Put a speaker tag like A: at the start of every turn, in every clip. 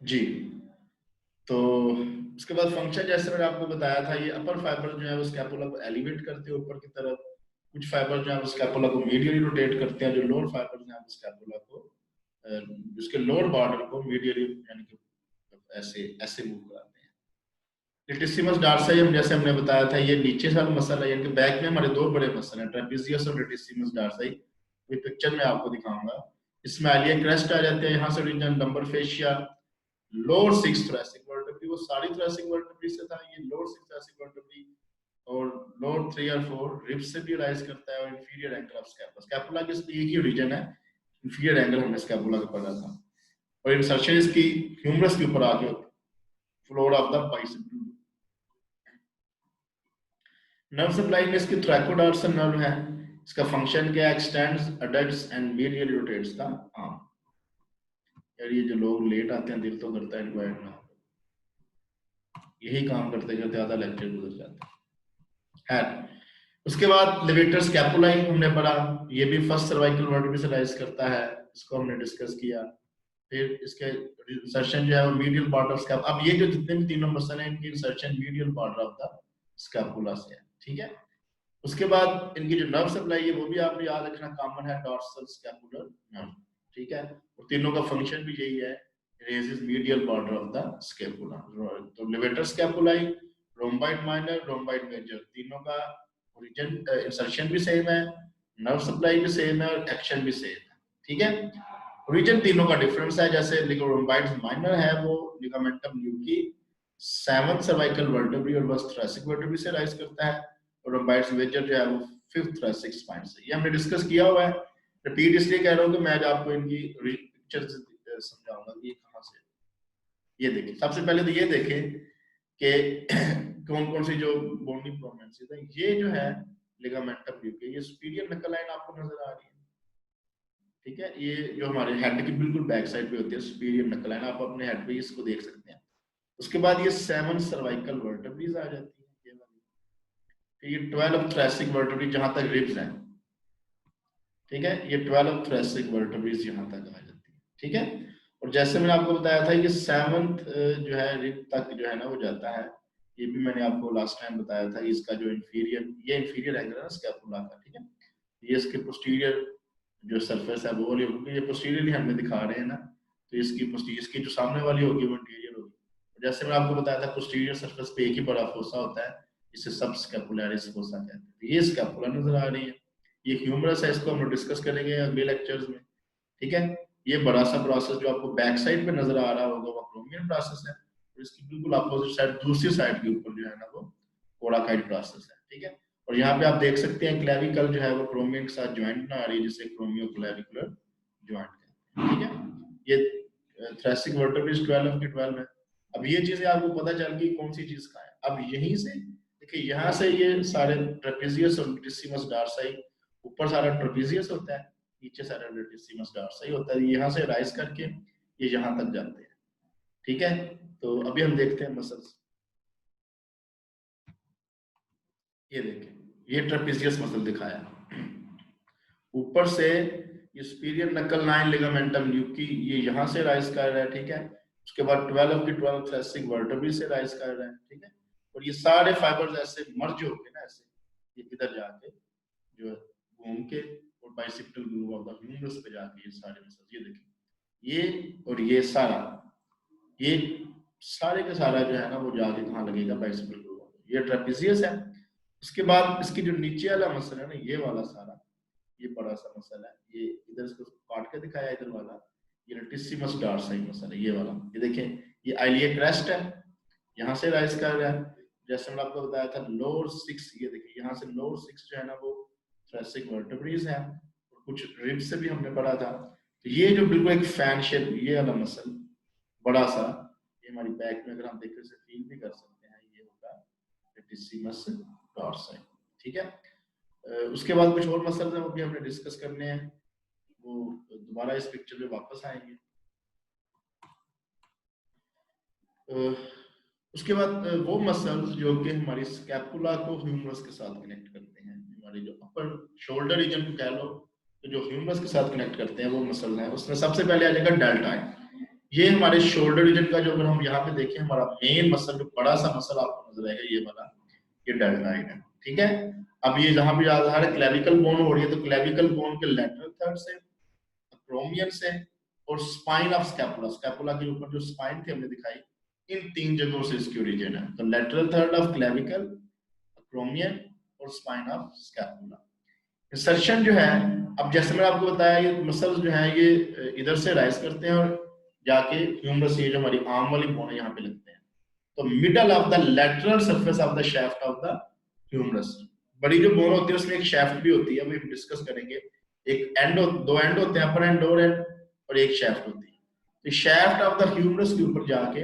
A: जी। तो उसके बाद फंक्शन जैसे मैंने आपको बताया था, ये अपर फाइबर जो है वो स्कैपुला को एलिवेट करते हैं ऊपर की तरफ, कुछ फाइबर जो है वो स्कैपुला को मीडियली रोटेट करते हैं, जो लोअर फाइबर जो है वो स्कैपुला को उसके लोअर बॉर्डर को मीडियली यानी कि ऐसे ऐसे मूव कराते हैं। लेटिसिमस डॉर्साई जैसे हमने बताया था, ये नीचे से मसल है, यानी कि बैक में हमारे दो बड़े मसल हैं, ट्रेपेजियस और लेटिसिमस डॉर्साई। ये पिक्चर में आपको दिखाऊंगा। इसमें एलियन क्रेस्ट आ जाते हैं, यहाँ से original lumbar fascia, lower six thoracic vertebrae, वो सारी थोरैसिक वर्टेब्री से था, ये लोअर सिक्स थोरैसिक वर्टेब्री और लोअर 3 और 4 रिब्स से भी राइज करता है, और inferior angle of scapula, scapula के एक ही रीजन है, इंफीरियर एंगल हमने स्कैपुला का पढ़ा था, और इंसर्शन इसकी ह्यूमरस के ऊपर आके floor of the bicipital. Nerve supply में इसकी ट्रैकोडॉर्सल नर्व है, इसका फंक्शन क्या है, extends, adducts and medially rotates the arm. यार ये जो लोग लेट आते हैं, दिल तो करता है इनको ऐड ना, यही काम करते करते आधा लेक्चर गुजर जाता है। उसके बाद लेवेटर स्कैपुलाई हमने पढ़ा, ये भी फर्स्ट सर्वाइकल वर्टेब्रे से राइज करता है, इसको हमने डिस्कस किया। फिर इसके इंसर्शन जो है वो मीडियल पार्ट ऑफ स्कैप, अब ये जो जितने भी तीनों मसल हैं इनकी insertion medial part of the scapula से है, ठीक है। उसके बाद इनकी जो नर्व सप्लाई है वो भी आपने याद रखना, कॉमन है, डॉर्सल स्कैपुलर नर्व, ठीक है। और तीनों का फंक्शन भी यही है, raises medial border of the scapula। तो लेवेटर स्कैपुलाई, रोम्बाइड माइनर, रोम्बाइड मेजर, तीनों का ओरिजिन इंसर्शन भी सेम है, नर्व सप्लाई भी सेम है और एक्शन भी सेम है, ठीक है। ओरिजिन तीनों का डिफरेंस है, जैसे रोम्बाइड माइनर है वो लिगामेंटम न्यूकी 7th सर्वाइकल वर्टेब्रे और बस थोरैसिक वर्टेब्रे से राइज करता है, और रोम्बाइड मेजर जो है वो 5th थोरैसिक स्पाइन से। ये हमने डिस्कस किया हुआ है, रिपीट इसलिए कह रहा हूँ कि मैं आज आपको इनकी पिक्चर्स समझाऊंगा कि ये कहां से। ये देखिए, सबसे पहले तो ये देखें कि कौन कौन सी जो बोनी प्रोमिनेंसेस है। ये जो है लिगामेंटम न्यूकी, ये सुपीरियर नकल लाइन आपको नजर आ रही है, ठीक है। ये जो हमारे हेड की बिल्कुल बैक साइड पे होती है सुपीरियर नकल लाइन, आप अपने हेड पे इसको देख सकते हैं। उसके बाद ये 7 सर्वाइकल वर्टेब्रेज आ जाती है, ये वाली। फिर ये 12 थोरैसिक वर्टेब्रे जहां तक रिब्स हैं, ठीक है, ये 12 थोरैसिक वर्टेब्रेज यहां तक आ जाती है, ठीक है। और जैसे मैंने आपको बताया था ये 7th जो है रिब तक जो है ना वो जाता है, ये भी मैंने आपको लास्ट टाइम बताया था। इसका जो इंफीरियर, ये इंफीरियर एंगल है ना स्कैपुला का, ठीक है। ये इसके पोस्टीरियर जो सरफेस है वो वाली होगी, ये पोस्टीरियरली हमें दिखा रहे हैं ना, तो इसकी पोस्टीरियर, इसकी जो सामने वाली होगी वो इंटीरियर होगी। जैसे मैंने आपको बताया था पोस्टीरियर सरफेस पे एक ही बड़ा फोसा होता है, इसे सब स्कैपुलरिस फोसा कहते हैं। ये स्कैपुला नजर आ रही है, ये ह्यूमरस है, इसको हम डिस्कस करेंगे अगले लेक्चर्स में, ठीक है। ये बड़ा सा प्रोसेस जो आपको बैक साइड पे नजर आ रहा होगा वो क्रोमियन प्रोसेस है, और इसकी बिल्कुल अपोजिट साइड, दूसरी साइड के ऊपर जो है ना वो कोराकाइड प्रोसेस है, ठीक है। और यहाँ पे आप देख सकते हैं क्लेविकल जो है वो क्रोमियन के साथ ज्वाइंट ना आ रही है, जिसे क्रोमियो क्लेविकुलर ज्वाइंट कहते हैं, ठीक है। ये थोरैसिक वर्टेब्रेज 12 की 12 है। अब ये चीजें आपको पता चल गई कौन सी चीज का है। अब यहीं से देखिए, यहाँ से ये सारे ट्रेपेजियस और लेटिसिमस डॉर्साई, ऊपर सारा ट्रेपेजियस होता है, नीचे सारा लेटिसिमस डॉर्साई होता है, यहाँ से राइज करके ये यहाँ तक जाते हैं, ठीक है। तो अभी हम देखते हैं मसल्स। ये देखिए, ये ट्रेपेजियस मसल दिखाया, ऊपर से ये सुपीरियर नकल लाइन लिगामेंटम न्यूकी ये यहाँ से राइज कर रहा है, ठीक है। उसके बाद 12 की 12 थोरैसिक वर्टेब्रे से राइज कर रहा है, ठीक है। और ये सारे फाइबर्स ऐसे मर्ज होके ना ऐसे ये इधर जाके जो है घूम के और bicipital groove of the humerus पे जाके ये सारे मसल्स, ये देखिए, ये और ये सारा, ये सारे का सारा जो है ना वो जाके कहाँ लगेगा, बाइसेप्टल ग्रूव, ये ट्रेपेजियस है। उसके बाद इसकी जो नीचे वाला मसल है ना, ये वाला सारा, ये बड़ा सा मसल है, ये इधर इसको काट के दिखाया इधर वाला, ये लेटिसिमस डॉर्साई मसल है, ये वाला। ये देखें, ये आइलिया क्रेस्ट है, यहाँ से राइज कर रहा है। जैसे मैंने आपको बताया था लोअर 6, ये देखिए यहाँ से लोअर 6 जो है ना वो थोरैसिक वर्टेब्रेज है, और कुछ रिब्स से भी हमने पढ़ा था। तो ये जो बिल्कुल एक फैन शेप, ये वाला मसल बड़ा सा, ये हमारी बैक में अगर हम देखें से फील भी कर सकते हैं, ये होगा लेटिसिमस डॉर्साई, ठीक है। उसके बाद कुछ और मसल्स हैं वो भी हमने डिस्कस करने हैं, वो दोबारा इस पिक्चर में वापस आएंगे। उसके बाद वो मसल्स जो कि हमारी स्कैपुला को ह्यूमरस के साथ कनेक्ट करते हैं, हमारे जो अपर शोल्डर रीजन को कह लो, तो जो ह्यूमरस के साथ कनेक्ट करते हैं वो मसल हैं, उसमें सबसे पहले आ जाएगा डेल्टाइन। ये हमारे शोल्डर रीजन का जो, अगर हम यहाँ पे देखें, हमारा मेन मसल, जो बड़ा सा मसल आपको नजर आएगा, ये वाला, ये डेल्टॉइड है, ठीक है। अब ये जहां पे ज्यादा है क्लेविकल बोन हो रही है, तो क्लेविकल बोन के लेटरल थर्ड से, अक्रोमियन से, और स्पाइन ऑफ स्कैपुला, स्कैपुला के ऊपर जो स्पाइन थी हमने दिखाई, इन 3 जगहों से इसकी ओरिजिन है। तो लेटरल थर्ड ऑफ क्लेविकल, अक्रोमियन और स्पाइन ऑफ स्कैपुला। इंसर्शन जो है, अब जैसे मैंने आपको बताया, ये मसल्स जो है ये इधर से राइज करते हैं और जाके ह्यूमरस, ये जो हमारी आर्म वाली बोन है, यहाँ पे लगते हैं। तो middle of the lateral surface of the shaft of the humerus, बड़ी जो बोन होती है उसमें एक शाफ्ट भी होती है, वो हम डिस्कस करेंगे। एक एंड, 2 एंड होते हैं, अपर एंड लोअर एंड, और एक शाफ्ट होती है। तो शाफ्ट ऑफ द ह्यूमरस के ऊपर जाके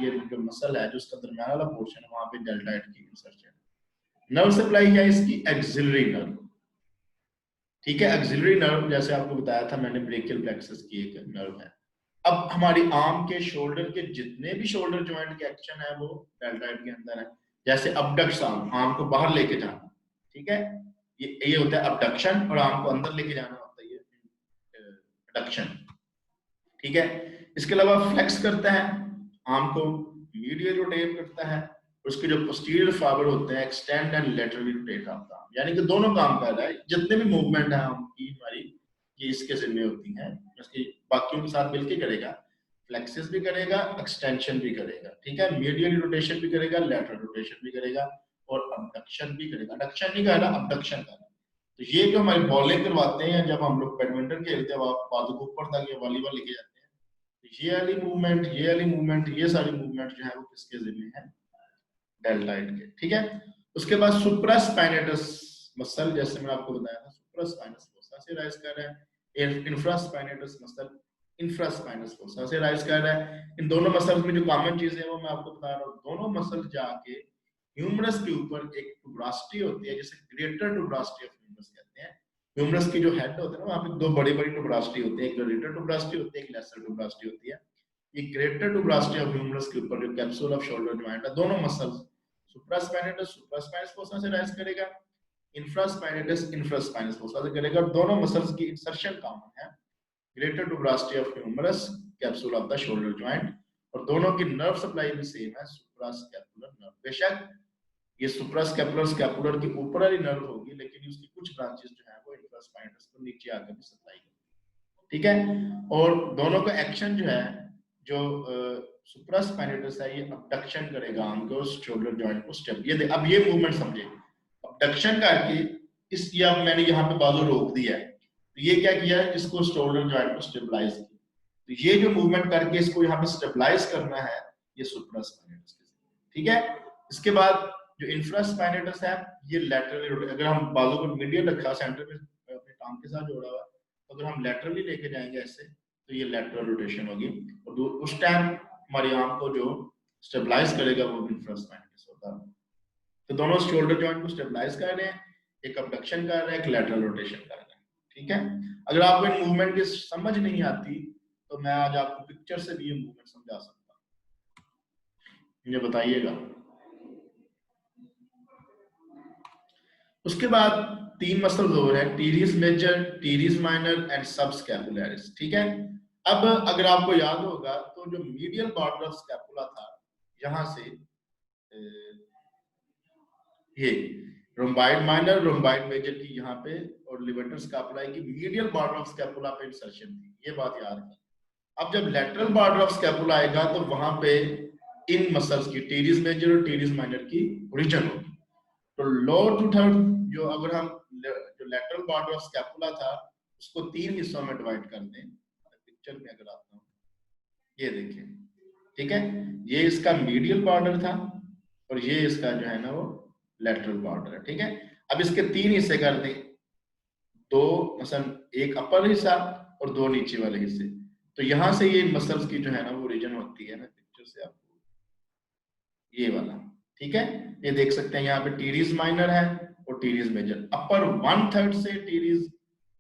A: ये जो मसल है, जो उसका दरमियान वाला पोर्शन है, वहां पे डेल्टॉइड की इंसर्शन। नर्व सप्लाई है इसकी एक्सिलरी नर्व, ठीक है। एक्सिलरी नर्व जैसे आपको बताया था मैंने, ब्रेकियल प्लेक्सस की एक नर्व है। अब हमारी आर्म के, शोल्डर के जितने भी शोल्डर जॉइंट के एक्शन है वो डेल्टॉइड के अंदर है। जैसे अबडक्शन, आर्म को बाहर लेके जाना, ठीक है, ये होता है अबडक्शन, और आर्म को अंदर लेके जाना होता है ये एडक्शन, ठीक है। इसके अलावा फ्लेक्स करता है आर्म को, मीडियल रोटेट करता है, उसके जो पोस्टीरियर फाइबर होते हैं एक्सटेंड एंड लेटरली रोटेट करता है, यानी कि दोनों काम कर रहा है। जितने भी मूवमेंट है आर्म की हमारी, ये इसके जिम्मे होती हैं, उसकी बाकियों के साथ मिलकर करेगा, फ्लेक्सिस भी करेगा, एक्सटेंशन भी करेगा, ठीक है, मीडियल रोटेशन भी करेगा, लेटरल रोटेशन भी करेगा, और अबडक्शन भी करेगा। अबडक्शन नहीं कर रहा, अबडक्शन कर रहा। तो ये जो हमारी बॉलिंग करवाते हैं, जब हम लोग बैडमिंटन खेलते हैं, बाजू को ऊपर तक, या वॉलीबॉल लेके जाते हैं, तो ये वाली मूवमेंट, ये वाली मूवमेंट, ये सारी मूवमेंट जो है वो किसके जिम्मे है, डेल्टॉइड के, ठीक है। उसके बाद सुप्रास्पाइनेटस मसल, जैसे मैंने आपको बताया था, सुप्रास्पाइनस फोसा से राइज कर रहा है। इंफ्रास्पाइनेटस मसल इंफ्रास्पाइनस फोसा से राइज कर रहा है। इन दोनों मसल्स में जो कॉमन चीज है वो मैं आपको बता रहा हूँ। दोनों मसल जाके ह्यूमरस के ऊपर एक टुब्रास्टी होती है, जिसे ग्रेटर टुब्रास्टी ऑफ ह्यूमरस कहते हैं। ह्यूमरस की जो हेड होता है ना, वहां पे 2 बड़ी बड़ी टुब्रास्टी होती है, एक ग्रेटर टुब्रास्टी होती है, एक लेसर टुब्रास्टी होती है। ये ग्रेटर टुब्रास्टी ऑफ ह्यूमरस के ऊपर जो कैप्सूल ऑफ शोल्डर जॉइंट है, दोनों मसल्स, सुप्रास्पाइनेटस सुप्रास्पाइनस फोसा से राइज करेगा, इंफ्रास्पाइनेटस इंफ्रास्पाइनस फोसा से करेगा। दोनों मसल्स की इंसर्शन कॉमन है, greater tuberosity of humerus, capsule of the shoulder joint, और दोनों की नर्व सप्लाई भी सेम है, सुप्रास्कैपुलर नर्व। बेशक ये सुप्रास्कैपुलर स्कैपुलर की ऊपर वाली नर्व होगी, लेकिन उसकी कुछ ब्रांचेस जो है वो इंफ्रास्पाइनस को नीचे आकर भी सप्लाई करती है, ठीक है। और दोनों का एक्शन जो है, जो सुप्रास्पाइनेटस है, ये अबडक्शन करेगा आर्म को, शोल्डर जॉइंट को स्टेप, ये अब ये मूवमेंट समझे, अबडक्शन करके इस, ये अब मैंने यहाँ पे बाजू रोक दिया है, तो ये क्या किया है, इसको शोल्डर जॉइंट को स्टेबलाइज किया। तो ये जो मूवमेंट करके इसको यहाँ पे स्टेबलाइज करना है, ये सुप्रास्पाइनेटस, ठीक है। इसके बाद जो इंफ्रास्पाइनेटस है, ये लैटरली, अगर हम बाजू को मीडियल रखा सेंटर में अपने टांग के साथ जोड़ा हुआ, तो अगर हम लैटरली लेके जाएंगे ऐसे, तो ये लैटरल रोटेशन होगी, और उस टाइम हमारी आर्म को जो स्टेबलाइज करेगा वो इंफ्रास्पाइनेटस होगा। तो दोनों शोल्डर जॉइंट को स्टेबलाइज कर रहे हैं, एक अबडक्शन कर रहे हैं, एक लैटरल रोटेशन कर रहे हैं, ठीक है। अगर आपको इन मूवमेंट की समझ नहीं आती, तो मैं आज आपको पिक्चर से भी ये मूवमेंट समझा सकता हूं, मुझे बताइएगा। उसके बाद 3 मसल्स और हैं, teres major, teres minor and subscapularis, ठीक है। अब अगर आपको याद होगा, तो जो मीडियल बॉर्डर ऑफ स्कैपुला था, यहां से ये रोम्बाइड माइनर, रोम्बाइड मेजर की यहाँ पे, और लिवेटर स्कैपुला की मीडियल बॉर्डर ऑफ स्कैपुला पे इंसर्शन थी, ये बात याद है। अब जब लेटरल बॉर्डर ऑफ स्कैपुला आएगा, तो वहां पे इन मसल्स की, टीरिस मेजर और टीरिस माइनर की ओरिजिन होगी। तो लोअर टू थर्ड, जो अगर हम जो लेटरल बॉर्डर ऑफ स्कैपुला था, उसको 3 हिस्सों में डिवाइड कर दें, पिक्चर में अगर आता हूं, ये देखिए, ठीक है, ये इसका मीडियल बॉर्डर था, और ये इसका जो है ना वो लेटरल बॉर्डर है, ठीक है। अब इसके 3 हिस्से कर दें, 2 मसल, एक अपर हिस्सा और 2 नीचे वाले हिस्से। तो यहां से ये मसल्स की जो है ना वो ओरिजिन होती है ना, पिक्चर से आपको ये वाला, ठीक है। ये देख सकते हैं यहाँ पे टीरिस माइनर है और टीरिस मेजर। अपर 1/3 से टीरिस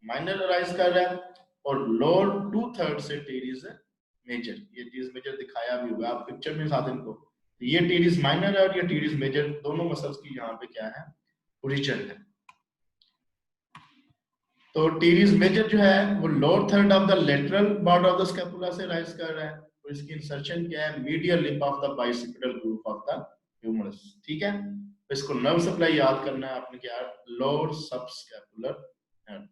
A: माइनर राइज कर रहा है, और लोअर 2/3 से टीरिस मेजर। ये टीरिस मेजर दिखाया भी हुआ आप पिक्चर में साथ इनको। तो ये टीरिस माइनर है और ये टीरिस मेजर, दोनों मसल्स की यहाँ पे क्या है, ओरिजिन है। तो टीरिस मेजर जो है वो lower third of the lateral border of the scapula से राइज कर रहा है, तो इसकी इंसर्शन क्या है, medial lip of the bicipital groove of the humerus. ठीक है, तो इसको नर्व सप्लाई याद करना है आपने, क्या लोअर सबस्कैपुलर नर्व।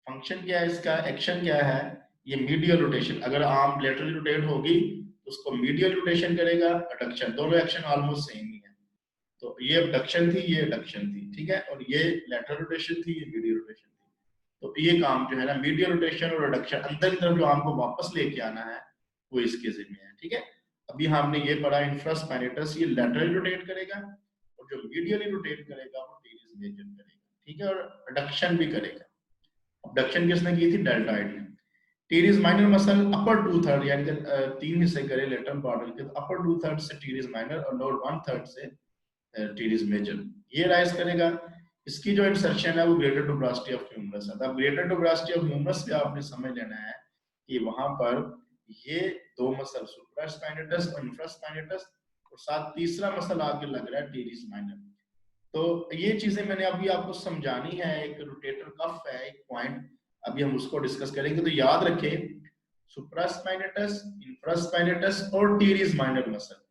A: फंक्शन क्या है इसका, एक्शन क्या है, ये मीडियल रोटेशन, अगर आर्म लेटरली रोटेट होगी तो उसको मीडियल रोटेशन करेगा, अडक्शन, दोनों एक्शन ऑलमोस्ट सेम ही है। तो ये अबडक्शन थी, ये एडक्शन थी, ठीक है, और ये लेटरल रोटेशन थी, ये मीडियल रोटेशन थी। तो ये काम जो है ना, मीडियल रोटेशन और एडक्शन, अंदर की तरफ जो आर्म को वापस लेके आना है वो इसके जिम्मे है। ठीक है, अभी हमने ये पढ़ा इंफ्रास्पाइनेटस, ये लेटरली रोटेट करेगा, और जो मीडियली रोटेट करेगा वो टीरिस मेजर करेगा। ठीक है, और एडक्शन भी करेगा। अबडक्शन किसने की थी, डेल्टॉइड ने। टीरिस माइनर मसल अपर 2/3 यानी कि 3 हिस्से करे लेटरल बॉर्डर के, तो अपर 2/3 से टीरिस माइनर और लोअर 1/3 से टीरिस मेजर ये राइज करेगा। इसकी जो इंसर्शन है वो ग्रेटर टुब्रास्टी ऑफ ह्यूमरस है। अब ग्रेटर टुब्रास्टी ऑफ ह्यूमरस पे आपने समझ लेना है कि वहां पर ये दो मसल सुप्रास्पाइनेटस और इंफ्रास्पाइनेटस, और साथ तीसरा मसल आके लग रहा है टीरिस माइनर। तो ये चीजें मैंने अभी आपको समझानी है, एक रोटेटर कफ है, एक पॉइंट, अभी हम उसको डिस्कस करेंगे। तो याद रखें, सुप्रास्पाइनेटस, इंफ्रास्पाइनेटस और टीरिस माइनर मसल,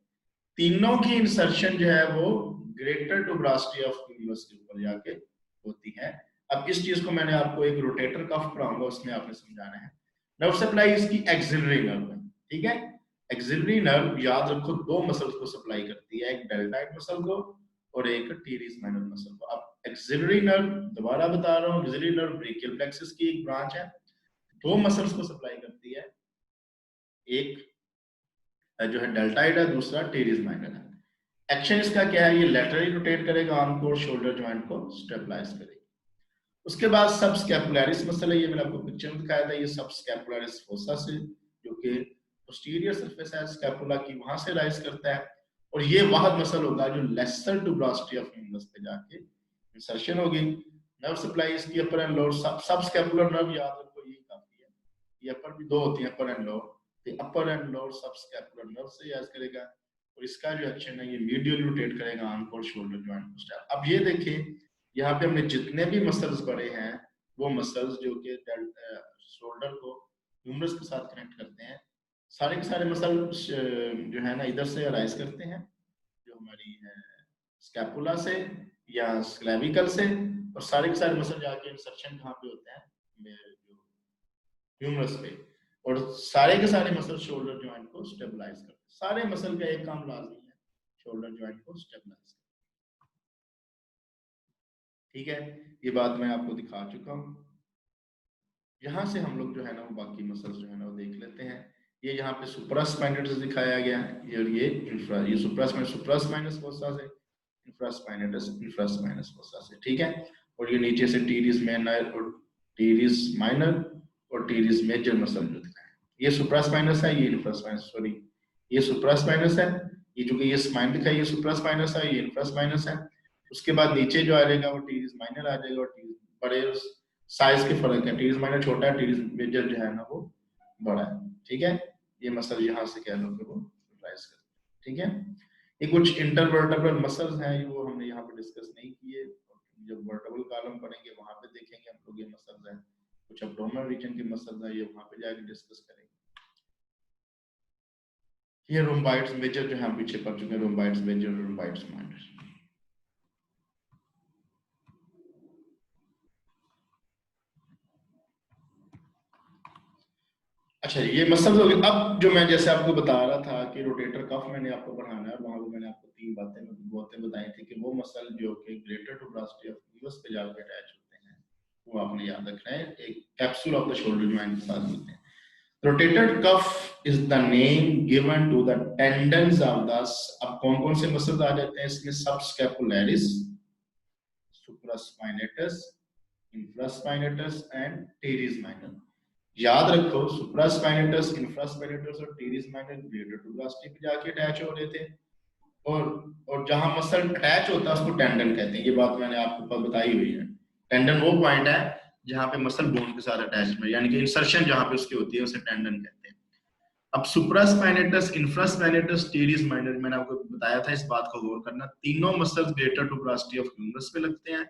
A: तीनों की इंसर्शन जो है वो ग्रेटर टुब्रास्टी ऑफ ह्यूमरस के ऊपर जाके होती है। अब इस चीज को मैंने आपको एक रोटेटर कफ पढ़ाऊंगा, उसमें आपने समझाना है। नर्व सप्लाई इसकी एक्सिलरी नर्व है। ठीक है, एक्सिलरी नर्व याद रखो दो मसल्स को सप्लाई करती है, एक डेल्टॉइड मसल को और एक टीरिस माइनर मसल को। अब एक्सिलरी नर्व, दोबारा बता रहा हूँ, एक्सिलरी नर्व ब्रेकियल प्लेक्सस की एक ब्रांच है, दो मसल्स को सप्लाई करती है, एक जो है डेल्टॉइड है, दूसरा टीरिस माइनर है। एक्शन इसका क्या है, ये लेटरली रोटेट करेगा आर्म को और शोल्डर जॉइंट को स्टेबलाइज करेगा। उसके बाद सबस्कैपुलरिस मसल है, ये मैंने आपको पिक्चर में दिखाया था, ये सबस्कैपुलरिस फोसा से, जो कि पोस्टीरियर सरफेस है स्कैपुला की, वहां से राइज करता है। और ये वाहद मसल होगा जो लेसर टुब्रास्टी ऑफ ह्यूमरस पे जाके इंसर्शन होगी। नर्व सप्लाई इसकी अपर एंड लोअर, सबस्कैपुलर नर्व याद रखो ये काफी है, ये अपर भी दो होती है, अपर एंड लोअर, तो अपर एंड लोअर सबस्कैपुलर नर्व से याद करेगा। और इसका जो एक्शन है ये मीडियल रोटेट करेगा आर्म को शोल्डर जॉइंट को स्टेबल। अब ये देखिए यहाँ पे हमने जितने भी मसल्स पढ़े हैं वो मसल्स जो कि शोल्डर को ह्यूमरस के साथ कनेक्ट करते हैं, सारे के सारे मसल जो है ना इधर से अराइज करते हैं, जो हमारी स्कैपुला से या स्क्लेविकल से, और सारे के सारे मसल जाके इंसर्शन कहाँ पे होते हैं, जो ह्यूमरस पे, और सारे के सारे मसल शोल्डर जॉइंट को स्टेबलाइज करते हैं। सारे मसल का एक काम लाजमी है, शोल्डर जॉइंट को स्टेबलाइज। ठीक है, ये बात मैं आपको दिखा चुका हूँ। यहाँ से हम लोग जो है ना वो बाकी मसल्स जो है ना वो देख लेते हैं। ये यहाँ पे सुप्रास्पाइनेटस दिखाया गया है, ये इंफ्रा, ये सुप्रास्पाइनस फोसा से, इंफ्रास्पाइनस फोसा से। ठीक है, और ये नीचे से टीरिस माइनर और टीरिस माइनर और टीरिस मेजर मसल जो दिखाया है, ये सुप्रास्पाइनस है, ये इंफ्रास्पाइनस, सॉरी ये सुप्रास्पाइनस है, ये जो कि ये स्पाइन दिखाई ये सुप्रास्पाइनस है, ये इंफ्रास्पाइनस है। उसके बाद नीचे जो आ जाएगा वो टीरिस माइनर आ जाएगा, और टीरिस बड़े साइज के फर्क है, टीरिस माइनर छोटा है, टीरिस मेजर जो है ना वो बड़ा है। ठीक है, ये मसल यहाँ से कह लो कि वो राइज कर। ठीक है, ये कुछ इंटरवर्टेब्रल मसल्स हैं, वो हमने यहाँ पे डिस्कस नहीं किए, जब वर्टेब्रल कॉलम पढ़ेंगे वहां पे देखेंगे हम लोग ये मसल्स हैं। कुछ एब्डोमिनल रीजन के मसल्स हैं, ये वहां पे जाके डिस्कस करेंगे। ये रोम्बाइड्स मेजर जो हम पीछे पढ़ चुके हैं, रोम्बाइड्स मेजर, रोम्बाइड्स माइनर। अच्छा, ये मसल्स हो गए। अब जो मैं जैसे आपको बता रहा था कि रोटेटर कफ मैंने आपको पढ़ाना है, वहां पे मैंने आपको तीन बातें बताई थी कि वो मसल जो कि ग्रेटर टुब्रास्टी ऑफ ह्यूमरस पे जाकर अटैच होते हैं, वो आपने याद रखना है, एक capsule of the shoulder joint के साथ मिलते हैं। Rotator cuff is the name given to the tendons of the, अब कौन कौन से मसल्स आ जाते हैं इसमें, subscapularis, supraspinatus, infraspinatus and teres minor. याद रखो सुप्रास्पाइनेटस, इंफ्रास्पाइनेटस और टीरिस माइनर ग्रेटर टुब्रास्टी पे जाके अटैच हो रहे थे, और जहां मसल अटैच होता है उसको टेंडन कहते हैं। ये बात मैंने आपको बताई हुई है। टेंडन वो पॉइंट है जहां पे मसल बोन के साथ अटैचमेंट यानी कि इंसर्शन जहां पे उसकी होती है उसे टेंडन कहते हैं। अब सुप्रास्पाइनेटस, इंफ्रास्पाइनेटस, टीरिस माइनर, मैंने आपको बताया था, इस बात को गौर करना, तीनों muscles greater tuberosity of humerus पे लगते हैं,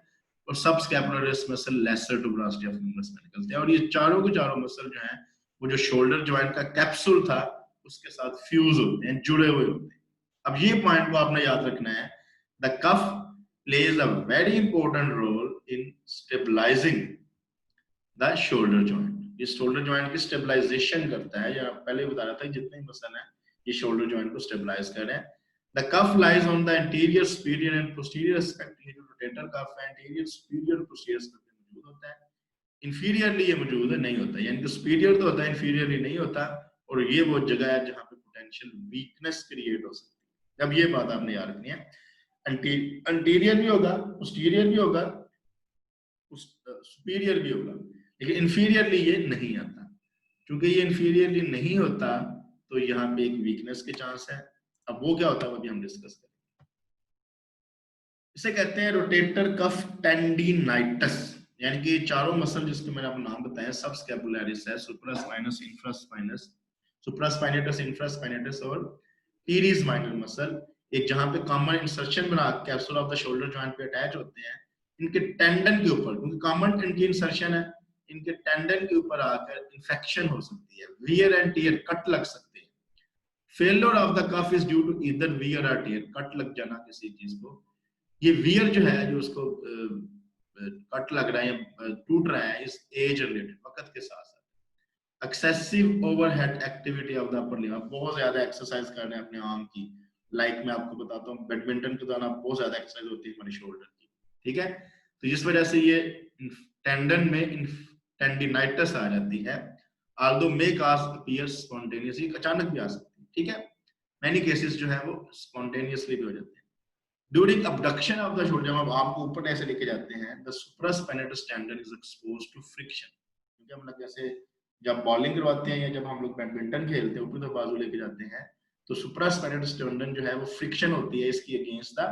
A: और subscapularis muscle lesser tuberosity of humerus में निकलते हैं। और ये चारों के चारों मसल जो हैं वो जो शोल्डर जॉइंट का कैप्सूल था उसके साथ फ्यूज होते हैं, जुड़े हुए होते हैं। अब ये पॉइंट को आपने याद रखना है, the cuff plays a very important role in stabilising the shoulder joint. ये शोल्डर जॉइंट की स्टेबलाइजेशन करता है, या पहले बता रहा था जितने मसल है ये शोल्डर जॉइंट को स्टेबलाइज कर रहे हैं। The cuff lies on the anterior, superior and posterior aspect. ये जो rotator cuff है anterior, superior, posterior aspect में मौजूद होता है। inferiorly ये मौजूद नहीं होता, यानी कि superior तो होता है, inferiorly नहीं होता। और ये वो जगह है जहाँ पे potential weakness create हो सकती है। अब ये बात आपने याद रखनी है, anterior भी होगा, posterior भी होगा, superior भी होगा, लेकिन inferiorly ये नहीं आता। क्योंकि ये inferiorly नहीं होता तो यहाँ पे एक weakness के चांस है। अब वो क्या होता है वो भी हम डिस्कस करेंगे। इसे कहते हैं रोटेटर कफ टेंडिनाइटिस, यानी कि चारों मसल जिसके मैंने आपको नाम बताया, सबस्कैपुलरिस है, सुप्रास्पाइनस, इंफ्रास्पाइनस, सुप्रास्पाइनेटस, इंफ्रास्पाइनेटस और टीरीज माइनर मसल, एक जहां पे कॉमन इंसर्शन बना capsule of the shoulder joint पे अटैच होते हैं, इनके टेंडन के ऊपर, क्योंकि कॉमन इनकी इंसर्शन है, इनके टेंडन के ऊपर आकर इंफेक्शन हो सकती है, वियर एंड टियर, कट लग सकते हैं। Failure of the cuff is due to either wear और टियर, कट लग जाना किसी चीज को। ये वियर जो है, जो उसको कट लग रहा है या टूट रहा है, इस एज रिलेटेड, वक्त के साथ साथ। Excessive overhead activity of the upper limb, बहुत ज्यादा एक्सरसाइज कर रहे हैं अपने आर्म की, लाइक मैं आपको बताता हूँ बैडमिंटन के दौरान बहुत ज्यादा एक्सरसाइज होती है हमारे शोल्डर की, ठीक है। तो जिस वजह से ये टेंडन में टेंडिनाइटिस आ जाती है, although may cause appear spontaneously, अचानक भी आ सकती है, ठीक है। मैनी केसेस जो है वो स्पॉन्टेनियसली भी हो जाते हैं। During abduction of the shoulder, जब हम आपको ऊपर ऐसे लेके जाते हैं, the supraspinatus tendon is exposed to friction, क्योंकि हम लोग जैसे जब बॉलिंग करवाते हैं या जब हम लोग बैडमिंटन खेलते हैं ऊपर तो बाजू लेके जाते हैं, तो सुप्रास्पाइनेटस टेंडन जो है वो फ्रिक्शन होती है इसकी अगेंस्ट द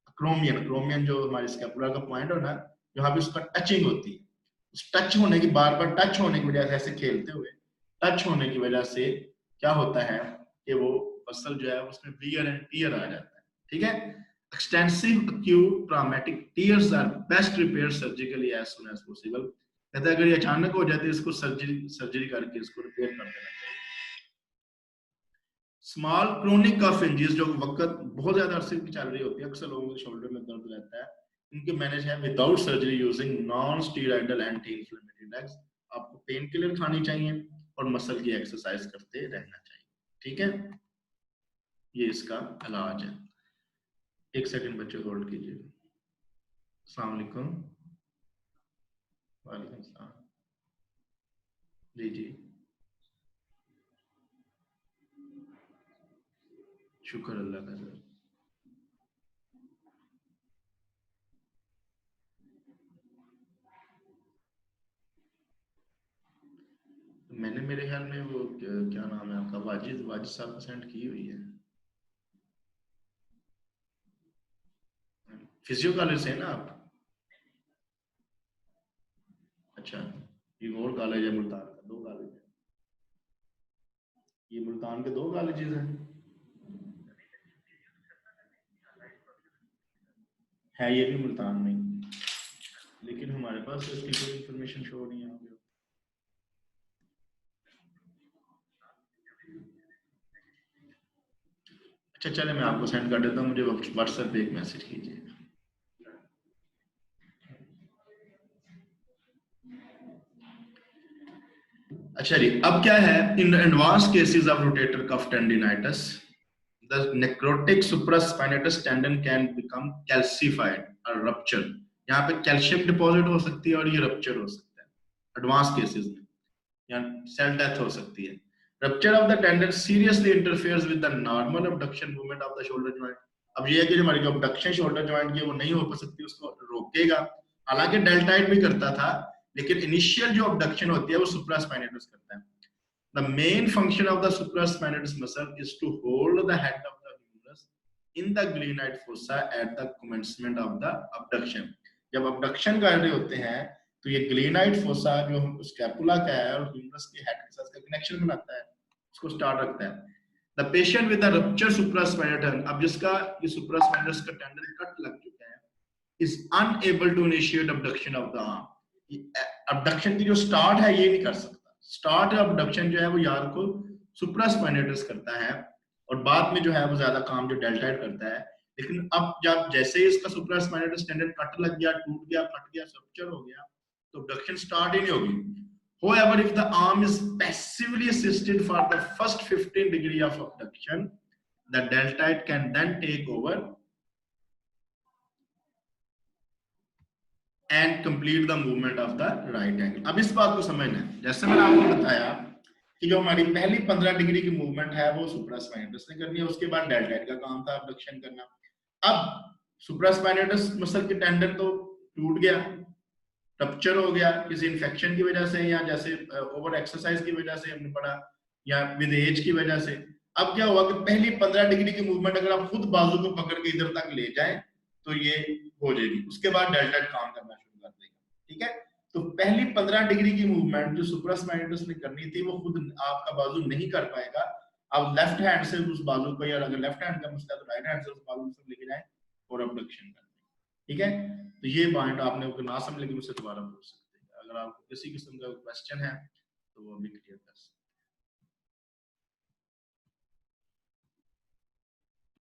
A: अक्रोमियन। अक्रोमियन जो हमारे स्कैपुला का पॉइंट है ना, जहाँ पे उसका टचिंग होती है, उस टच होने की, बार बार टच होने की वजह से, ऐसे खेलते हुए टच होने की वजह से क्या होता है कि वो मसल जो है उसमें वियर एंड टियर आ जाता है, ठीक है। Extensive acute traumatic tears are best repaired surgically as soon as possible। कहते हैं अगर ये अचानक हो जाती है, इसको सर्जरी करके इसको रिपेयर कर देना चाहिए। स्मॉल क्रोनिक कफ इंजरीज, जो वक्त बहुत ज्यादा अरसे की चल रही होती है, अक्सर लोगों के शोल्डर में दर्द रहता है, इनके मैनेज है without surgery using non steroidal anti inflammatory drugs. आपको पेन किलर खानी चाहिए और मसल की एक्सरसाइज करते रहना चाहिए, ठीक है। ये इसका इलाज है। एक सेकंड बच्चे होल्ड कीजिए। अस्सलाम वालेकुम। वालेकुम सलाम। जी जी, शुक्र अल्लाह का सर। मैंने मेरे ख्याल में वो क्या नाम है आपका, वाजिद वाजिद साहब को सेंड की हुई है। फिजियो कॉलेज से है ना आप? अच्छा, ये और कॉलेज है मुल्तान का, दो कॉलेज है ये, मुल्तान के दो कॉलेजेस हैं। है ये भी मुल्तान में, लेकिन हमारे पास इसकी कोई इंफॉर्मेशन शो नहीं है। अच्छा चले, मैं आपको सेंड कर देता हूँ, मुझे व्हाट्सएप पे एक मैसेज कीजिए। अच्छा जी, अब क्या है, in advance cases of rotator cuff tendinitis the necrotic supraspinatus tendon can become calcified or rupture। यहाँ पे कैल्शियम डिपॉजिट हो सकती है और ये रप्चर हो सकता है एडवांस केसेस में, या सेल डेथ हो सकती है। Rupture of the tendon seriously interferes with the normal abduction movement of the shoulder joint. अब ये है कि हमारी जो अबडक्शन शोल्डर जॉइंट की वो नहीं हो सकती, उसको रोकेगा। हालांकि डेल्टाइड भी करता था, लेकिन इनिशियल जो अबडक्शन होती है वो सुप्रास्पाइनेटस करता है। The main function of the supraspinatus muscle is to hold the head of the humerus in the glenoid fossa at the commencement of the abduction। जब abduction कर रहे होते हैं तो ये glenoid fossa जो स्कैपुला का है और ह्यूमरस के हेड के साथ कनेक्शन बनाता है, उसको स्टार्ट रखता है। The patient with a ruptured supraspinatus, अब जिसका ये supraspinatus का टेंडन कट लग चुका है, is unable to initiate abduction of the arm। abduction की जो स्टार्ट है ये नहीं कर सकता। स्टार्ट अबडक्शन जो है वो यार को सुप्रास्पाइनेटस करता है, और बाद में जो है वो ज्यादा काम जो डेल्टाइड करता है। लेकिन अब जब जैसे ही इसका सुप्रास्पाइनेटस टेंडन कट लग गया, टूट गया, फट गया, फ्रैक्चर हो गया, तो abduction स्टार्ट ही नहीं होगी। However, if the arm is passively assisted for the first 15 degree of abduction, the deltoid can then take over and complete the movement of the right angle. अब इस बात को समझना है, जैसे मैंने आपको बताया कि जो हमारी पहली 15 डिग्री की मूवमेंट है वो सुप्रास्पाइनेटस ने करनी है, उसके बाद डेल्टाइड का काम था abduction करना। अब सुप्रास्पाइनेटस मसल के टेंडन तो टूट गया, रप्चर हो गया किसी इन्फेक्शन की वजह से, या जैसे ओवर एक्सरसाइज की वजह से हमने पढ़ा, या विद एज की वजह से। अब क्या हुआ कि पहली 15 डिग्री की मूवमेंट अगर आप खुद बाजू को पकड़ के इधर तक ले जाएं तो ये हो जाएगी, उसके बाद डेल्टाइड काम करना शुरू कर देगा। ठीक है, तो पहली 15 डिग्री की मूवमेंट जो सुप्रास्पाइनेटस ने करनी थी वो खुद आपका बाजू नहीं कर पाएगा। आप लेफ्ट हैंड से उस बाजू को, या अगर लेफ्ट हैंड का मसला तो राइट हैंड से उस बाजू से लेके जाए और अबडक्शन कर। ठीक है, तो ये पॉइंट आपने ना समझ लेकिन मुझसे दोबारा पूछ सकते हैं, अगर आपको किसी किस्म का क्वेश्चन है तो वो भी क्लियर कर सकते हैं।